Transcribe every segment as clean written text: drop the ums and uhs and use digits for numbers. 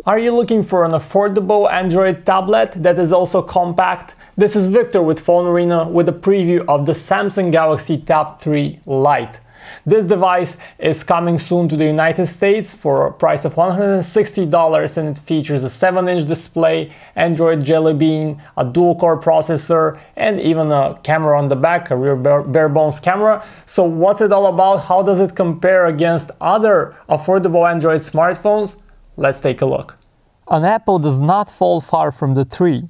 Are you looking for an affordable Android tablet that is also compact? This is Victor with Phone Arena with a preview of the Samsung Galaxy Tab 3 Lite. This device is coming soon to the United States for a price of $160, and it features a 7-inch display, Android Jelly Bean, a dual-core processor, and even a camera on the back, a rear bare-bones camera. So what's it all about? How does it compare against other affordable Android smartphones? Let's take a look. An apple does not fall far from the tree.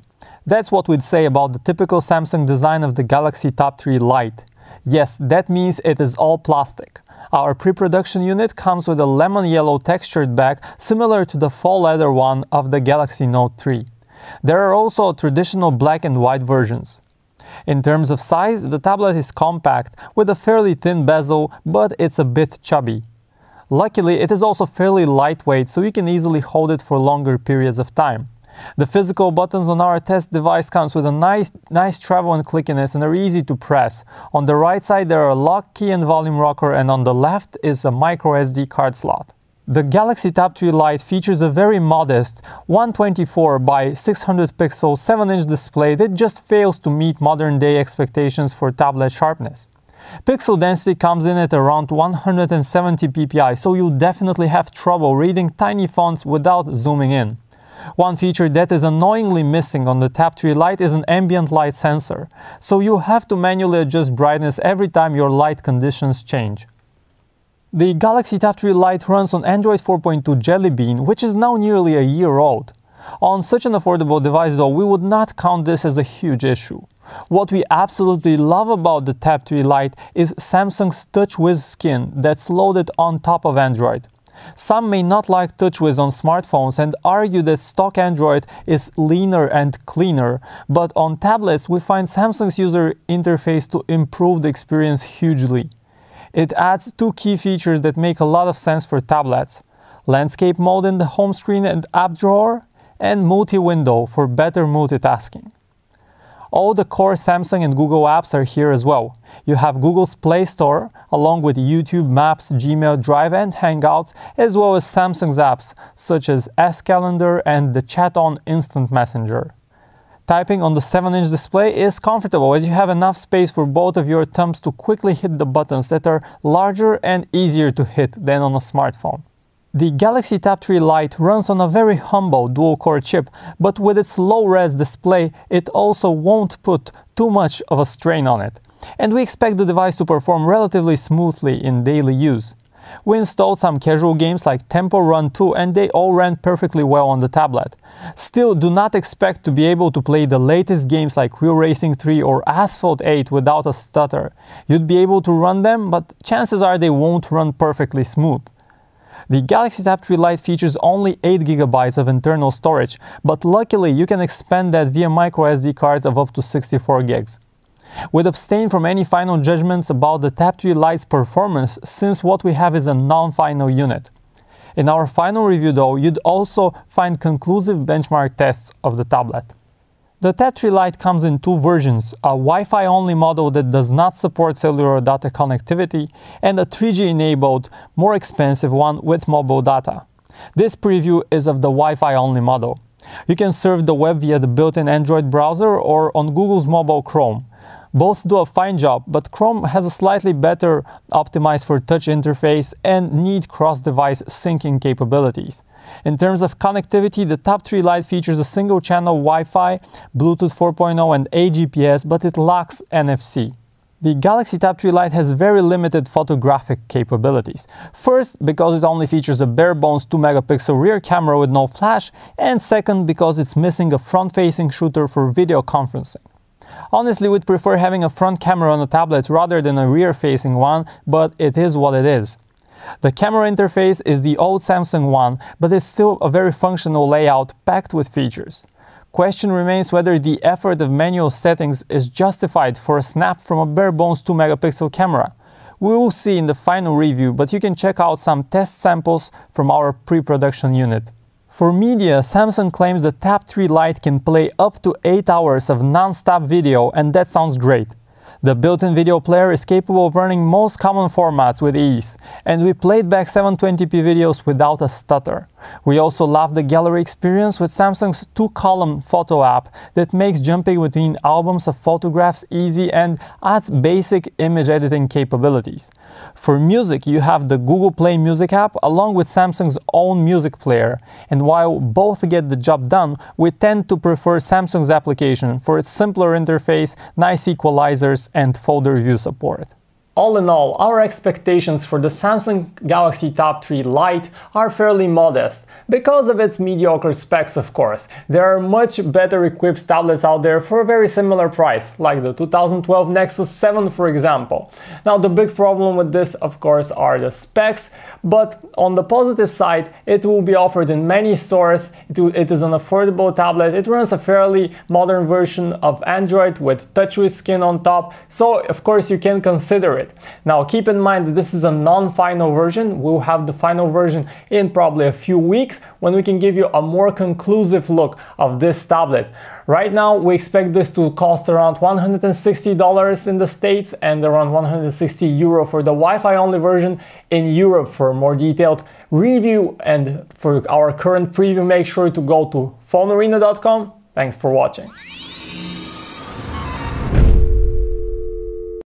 That's what we'd say about the typical Samsung design of the Galaxy Tab 3 Lite. Yes, that means it is all plastic. Our pre-production unit comes with a lemon yellow textured back similar to the faux leather one of the Galaxy Note 3. There are also traditional black and white versions. In terms of size, the tablet is compact with a fairly thin bezel, but it's a bit chubby. Luckily, it is also fairly lightweight, so you can easily hold it for longer periods of time. The physical buttons on our test device comes with a nice travel and clickiness and are easy to press. On the right side there are a lock key and volume rocker, and on the left is a micro SD card slot. The Galaxy Tab 3 Lite features a very modest 124 by 600 pixel 7-inch display that just fails to meet modern day expectations for tablet sharpness. Pixel density comes in at around 170 ppi, so you'll definitely have trouble reading tiny fonts without zooming in. One feature that is annoyingly missing on the Tab 3 Lite is an ambient light sensor, so you have to manually adjust brightness every time your light conditions change. The Galaxy Tab 3 Lite runs on Android 4.2 Jelly Bean, which is now nearly a year old. On such an affordable device though, we would not count this as a huge issue. What we absolutely love about the Tab 3 Lite is Samsung's TouchWiz skin that's loaded on top of Android. Some may not like TouchWiz on smartphones and argue that stock Android is leaner and cleaner, but on tablets we find Samsung's user interface to improve the experience hugely. It adds two key features that make a lot of sense for tablets: landscape mode in the home screen and app drawer, and multi-window for better multitasking. All the core Samsung and Google apps are here as well. You have Google's Play Store, along with YouTube, Maps, Gmail, Drive and Hangouts, as well as Samsung's apps, such as S-Calendar and the Chat-on Instant Messenger. Typing on the 7-inch display is comfortable, as you have enough space for both of your thumbs to quickly hit the buttons that are larger and easier to hit than on a smartphone. The Galaxy Tab 3 Lite runs on a very humble dual-core chip, but with its low-res display, it also won't put too much of a strain on it. And we expect the device to perform relatively smoothly in daily use. We installed some casual games like Temple Run 2, and they all ran perfectly well on the tablet. Still, do not expect to be able to play the latest games like Real Racing 3 or Asphalt 8 without a stutter. You'd be able to run them, but chances are they won't run perfectly smooth. The Galaxy Tab 3 Lite features only 8 GB of internal storage, but luckily you can expand that via micro SD cards of up to 64 GB. We'd abstain from any final judgments about the Tab 3 Lite's performance, since what we have is a non-final unit. In our final review though, you'd also find conclusive benchmark tests of the tablet. The Tab 3 Lite comes in two versions, a Wi-Fi only model that does not support cellular data connectivity, and a 3G enabled, more expensive one with mobile data. This preview is of the Wi-Fi only model. You can surf the web via the built-in Android browser or on Google's mobile Chrome. Both do a fine job, but Chrome has a slightly better optimized for touch interface and need cross-device syncing capabilities. In terms of connectivity, the Tab 3 Lite features a single-channel Wi-Fi, Bluetooth 4.0 and AGPS, but it lacks NFC. The Galaxy Tab 3 Lite has very limited photographic capabilities. First, because it only features a bare-bones 2-megapixel rear camera with no flash, and second, because it's missing a front-facing shooter for video conferencing. Honestly, we'd prefer having a front camera on a tablet rather than a rear-facing one, but it is what it is. The camera interface is the old Samsung one, but it's still a very functional layout packed with features. Question remains whether the effort of manual settings is justified for a snap from a bare-bones 2-megapixel camera. We will see in the final review, but you can check out some test samples from our pre-production unit. For media, Samsung claims the Tab 3 Lite can play up to 8 hours of non-stop video, and that sounds great. The built-in video player is capable of running most common formats with ease, and we played back 720p videos without a stutter. We also love the gallery experience with Samsung's two-column photo app that makes jumping between albums of photographs easy and adds basic image editing capabilities. For music, you have the Google Play Music app along with Samsung's own music player, and while both get the job done, we tend to prefer Samsung's application for its simpler interface, nice equalizers, and folder view support. All in all, our expectations for the Samsung Galaxy Tab 3 Lite are fairly modest, because of its mediocre specs of course. There are much better equipped tablets out there for a very similar price, like the 2012 Nexus 7 for example. Now the big problem with this of course are the specs, but on the positive side, it will be offered in many stores, it is an affordable tablet, it runs a fairly modern version of Android with TouchWiz skin on top, so of course you can consider it. Now keep in mind that this is a non-final version. We'll have the final version in probably a few weeks when we can give you a more conclusive look of this tablet. Right now we expect this to cost around $160 in the States and around 160 euro for the Wi-Fi only version in Europe. For a more detailed review and for our current preview, make sure to go to phonearena.com. Thanks for watching.